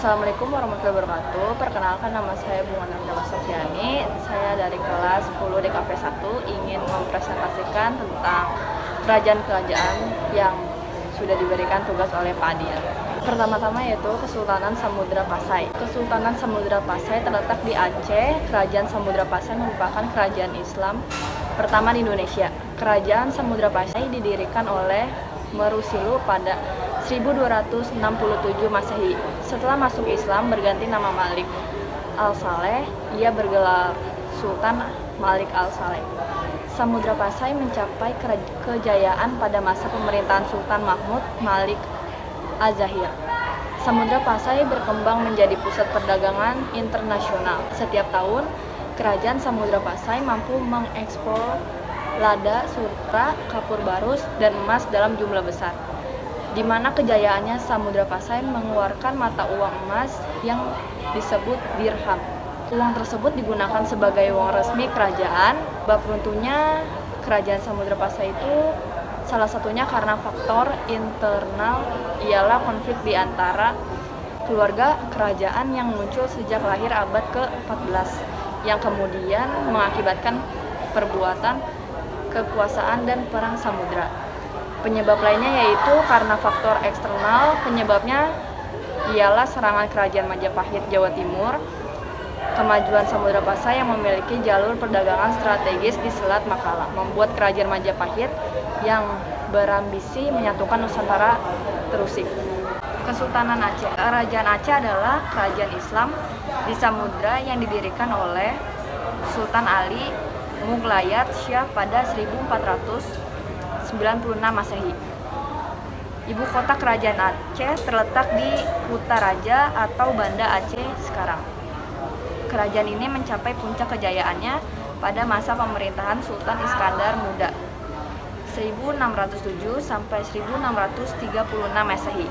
Assalamualaikum warahmatullahi wabarakatuh. Perkenalkan, nama saya Bunga Nurjala Sofiani. Saya dari kelas 10 DKP 1 ingin mempresentasikan tentang kerajaan-kerajaan yang sudah diberikan tugas oleh Pak Adil. Pertama-tama yaitu Kesultanan Samudra Pasai. Kesultanan Samudra Pasai terletak di Aceh. Kerajaan Samudra Pasai merupakan kerajaan Islam pertama di Indonesia. Kerajaan Samudra Pasai didirikan oleh Merusilu pada 1267 Masehi. Setelah masuk Islam berganti nama Malik Al-Saleh, ia bergelar Sultan Malik Al-Saleh. Samudra Pasai mencapai kejayaan pada masa pemerintahan Sultan Mahmud Malik Az-Zahir. Samudra Pasai berkembang menjadi pusat perdagangan internasional. Setiap tahun, kerajaan Samudra Pasai mampu mengekspor lada, sutra, kapur barus, dan emas dalam jumlah besar, di mana kejayaannya Samudra Pasai mengeluarkan mata uang emas yang disebut dirham. Uang tersebut digunakan sebagai uang resmi kerajaan. Bab runtuhnya kerajaan Samudra Pasai itu salah satunya karena faktor internal, ialah konflik di antara keluarga kerajaan yang muncul sejak lahir abad ke-14 yang kemudian mengakibatkan perbuatan kekuasaan dan perang samudra. Penyebab lainnya yaitu karena faktor eksternal. Penyebabnya ialah serangan kerajaan Majapahit Jawa Timur, kemajuan Samudra Pasai yang memiliki jalur perdagangan strategis di Selat Makalah, membuat kerajaan Majapahit yang berambisi menyatukan Nusantara terusik. Kesultanan Aceh. Kerajaan Aceh adalah kerajaan Islam di Samudra yang didirikan oleh Sultan Ali Muglayat Syah pada 1496 Masehi. Ibu kota kerajaan Aceh terletak di Kutaraja atau Banda Aceh sekarang. Kerajaan ini mencapai puncak kejayaannya pada masa pemerintahan Sultan Iskandar Muda 1607 sampai 1636 Masehi.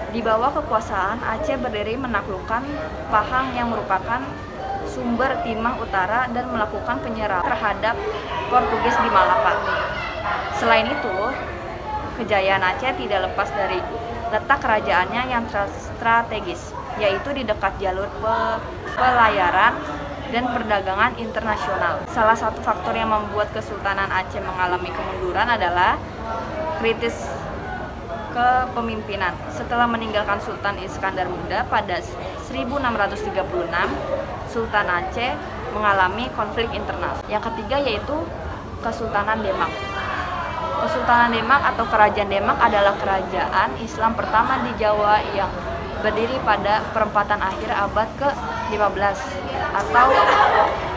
Di bawah kekuasaan Aceh berdiri menaklukkan Pahang yang merupakan sumber timah utara dan melakukan penyerangan terhadap Portugis di Malaka. Selain itu, kejayaan Aceh tidak lepas dari letak kerajaannya yang strategis, yaitu di dekat jalur pelayaran dan perdagangan internasional. Salah satu faktor yang membuat Kesultanan Aceh mengalami kemunduran adalah kritis kepemimpinan. Setelah meninggalkan Sultan Iskandar Muda pada 1636, Sultan Aceh mengalami konflik internal. Yang ketiga yaitu Kesultanan Demak. Kesultanan Demak atau Kerajaan Demak adalah kerajaan Islam pertama di Jawa yang berdiri pada perempatan akhir abad ke-15 atau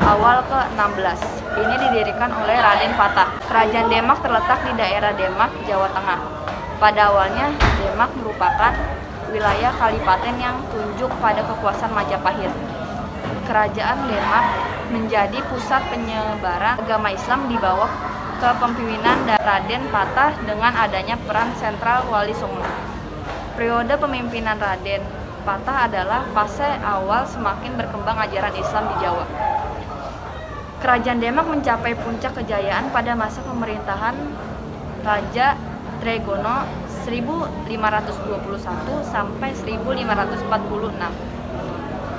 awal ke-16. Ini didirikan oleh Raden Patah. Kerajaan Demak terletak di daerah Demak, Jawa Tengah. Pada awalnya, Demak merupakan wilayah kadipaten yang tunduk pada kekuasaan Majapahit. Kerajaan Demak menjadi pusat penyebaran agama Islam di bawah kepemimpinan Raden Patah dengan adanya peran sentral Wali Songo. Periode pemimpinan Raden Patah adalah fase awal semakin berkembang ajaran Islam di Jawa. Kerajaan Demak mencapai puncak kejayaan pada masa pemerintahan Raja Tregono 1521 sampai 1546.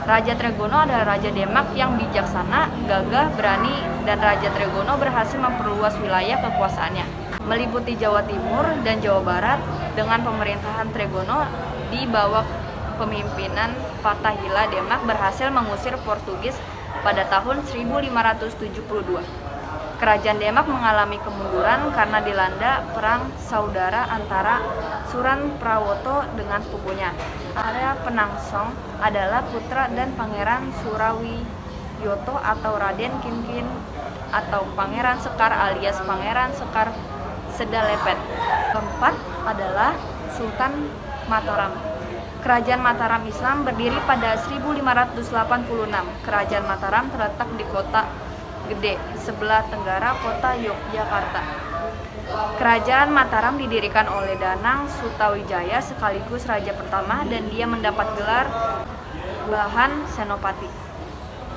Raja Tregono adalah Raja Demak yang bijaksana, gagah, berani, dan Raja Tregono berhasil memperluas wilayah kekuasaannya, meliputi Jawa Timur dan Jawa Barat. Dengan pemerintahan Tregono di bawah pemimpinan Fathahillah, Demak berhasil mengusir Portugis pada tahun 1572. Kerajaan Demak mengalami kemunduran karena dilanda perang saudara antara Suran Prawoto dengan sepupunya. Arya Penangsong adalah putra dan Pangeran Surawiyoto atau Raden Kinkin atau Pangeran Sekar alias Pangeran Sekar Sedalepet. Keempat adalah Sultan Mataram. Kerajaan Mataram Islam berdiri pada 1586. Kerajaan Mataram terletak di kota Gede, sebelah tenggara kota Yogyakarta. Kerajaan Mataram didirikan oleh Danang Sutawijaya sekaligus raja pertama dan dia mendapat gelar Bahan Senopati.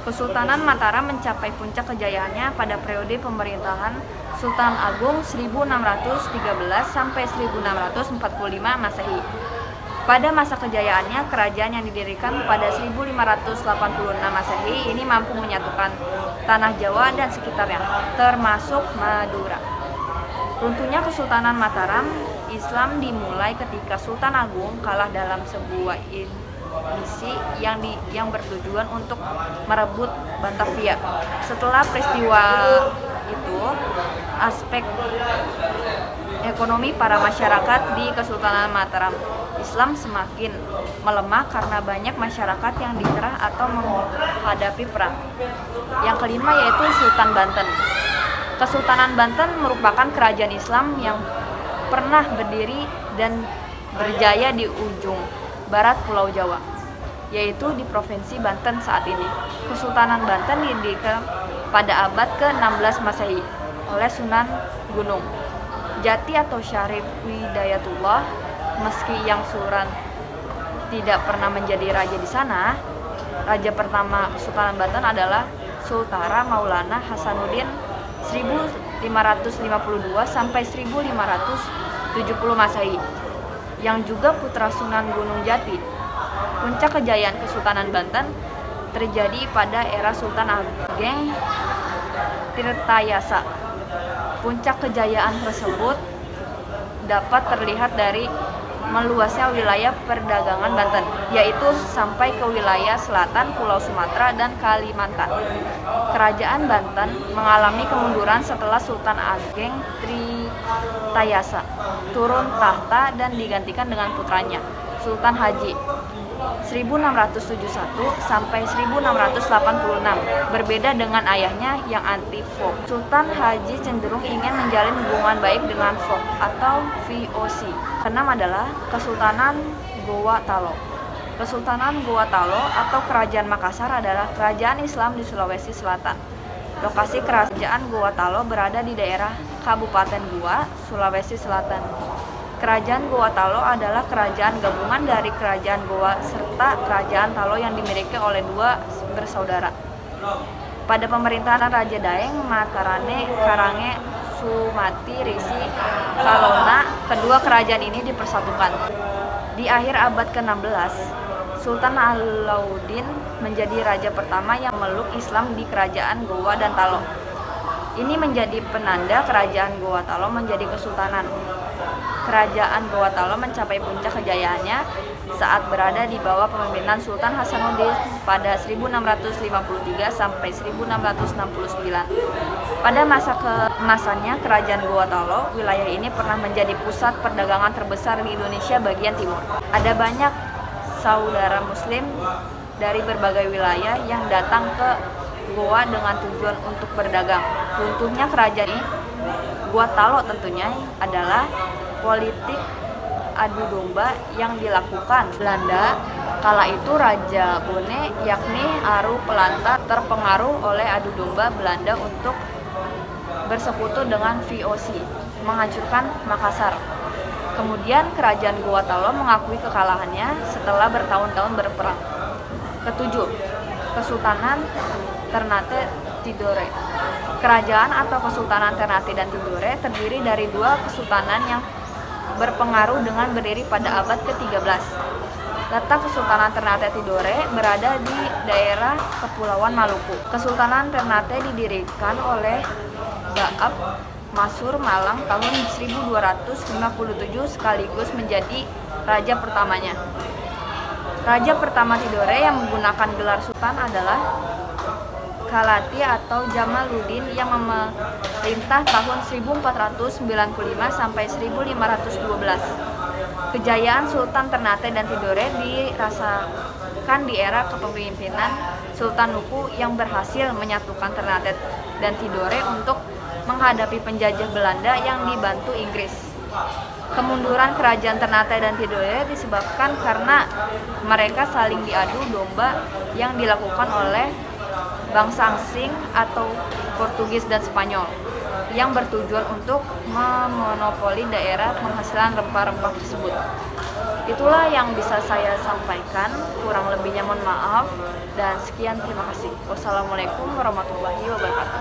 Kesultanan Mataram mencapai puncak kejayaannya pada periode pemerintahan Sultan Agung 1613 sampai 1645 Masehi. Pada masa kejayaannya, kerajaan yang didirikan pada 1586 Masehi ini mampu menyatukan tanah Jawa dan sekitarnya, termasuk Madura. Runtuhnya Kesultanan Mataram, Islam dimulai ketika Sultan Agung kalah dalam sebuah misi yang bertujuan untuk merebut Batavia. Setelah peristiwa itu, aspek ekonomi para masyarakat di Kesultanan Mataram Islam semakin melemah karena banyak masyarakat yang dicerah atau menghadapi perang. Yang kelima yaitu Sultan Banten. Kesultanan Banten merupakan kerajaan Islam yang pernah berdiri dan berjaya di ujung barat Pulau Jawa, yaitu di Provinsi Banten saat ini. Kesultanan Banten didirikan pada abad ke-16 Masehi oleh Sunan Gunung Jati atau Syarif Hidayatullah. Meski yang Suran tidak pernah menjadi raja di sana, raja pertama Kesultanan Banten adalah Sultara Maulana Hasanuddin 1552 sampai 1570 Masehi, yang juga putra Sunan Gunung Jati. Puncak kejayaan Kesultanan Banten terjadi pada era Sultan Ageng Tirtayasa. Puncak kejayaan tersebut dapat terlihat dari meluasnya wilayah perdagangan Banten, yaitu sampai ke wilayah selatan Pulau Sumatera dan Kalimantan. Kerajaan Banten mengalami kemunduran setelah Sultan Ageng Tirtayasa turun tahta dan digantikan dengan putranya, Sultan Haji 1671 sampai 1686. Berbeda dengan ayahnya yang anti Fok, Sultan Haji cenderung ingin menjalin hubungan baik dengan Fok atau VOC. Keenam adalah Kesultanan Goa Talo. Kesultanan Goa Talo atau Kerajaan Makassar adalah kerajaan Islam di Sulawesi Selatan. Lokasi kerajaan Goa Talo berada di daerah Kabupaten Goa, Sulawesi Selatan. Kerajaan Goa Talo adalah kerajaan gabungan dari Kerajaan Goa serta Kerajaan Talo yang dimiliki oleh dua bersaudara. Pada pemerintahan Raja Daeng Matarane Karange Sumati Risi Kalona, kedua kerajaan ini dipersatukan. Di akhir abad ke-16, Sultan Alauddin menjadi raja pertama yang memeluk Islam di Kerajaan Goa dan Talo. Ini menjadi penanda Kerajaan Goa Talo menjadi kesultanan. Kerajaan Goa Talo mencapai puncak kejayaannya saat berada di bawah pemimpinan Sultan Hasanuddin pada 1653 sampai 1669. Pada masa keemasannya Kerajaan Goa Talo, wilayah ini pernah menjadi pusat perdagangan terbesar di Indonesia bagian timur. Ada banyak saudara muslim dari berbagai wilayah yang datang ke Goa dengan tujuan untuk berdagang. Runtuhnya kerajaan ini, Goa Talo tentunya adalah politik adu domba yang dilakukan Belanda. Kala itu Raja Bone yakni Aru Pelanta terpengaruh oleh adu domba Belanda untuk bersekutu dengan VOC, menghancurkan Makassar. Kemudian Kerajaan Goa Talo mengakui kekalahannya setelah bertahun-tahun berperang. Ketujuh, Kesultanan Ternate Tidore. Kerajaan atau Kesultanan Ternate dan Tidore terdiri dari dua kesultanan yang berpengaruh dengan berdiri pada abad ke-13. Letak Kesultanan Ternate Tidore berada di daerah Kepulauan Maluku. Kesultanan Ternate didirikan oleh Baab Masur Malang tahun 1257 sekaligus menjadi raja pertamanya. Raja pertama Tidore yang menggunakan gelar sultan adalah Kalati atau Jamaluddin yang memerintah tahun 1495 sampai 1512. Kejayaan Sultan Ternate dan Tidore dirasakan di era kepemimpinan Sultan Nuku yang berhasil menyatukan Ternate dan Tidore untuk menghadapi penjajah Belanda yang dibantu Inggris. Kemunduran kerajaan Ternate dan Tidore disebabkan karena mereka saling diadu domba yang dilakukan oleh bangsa asing atau Portugis dan Spanyol yang bertujuan untuk memonopoli daerah penghasilan rempah-rempah tersebut. Itulah yang bisa saya sampaikan, kurang lebihnya mohon maaf, dan sekian, terima kasih. Wassalamualaikum warahmatullahi wabarakatuh.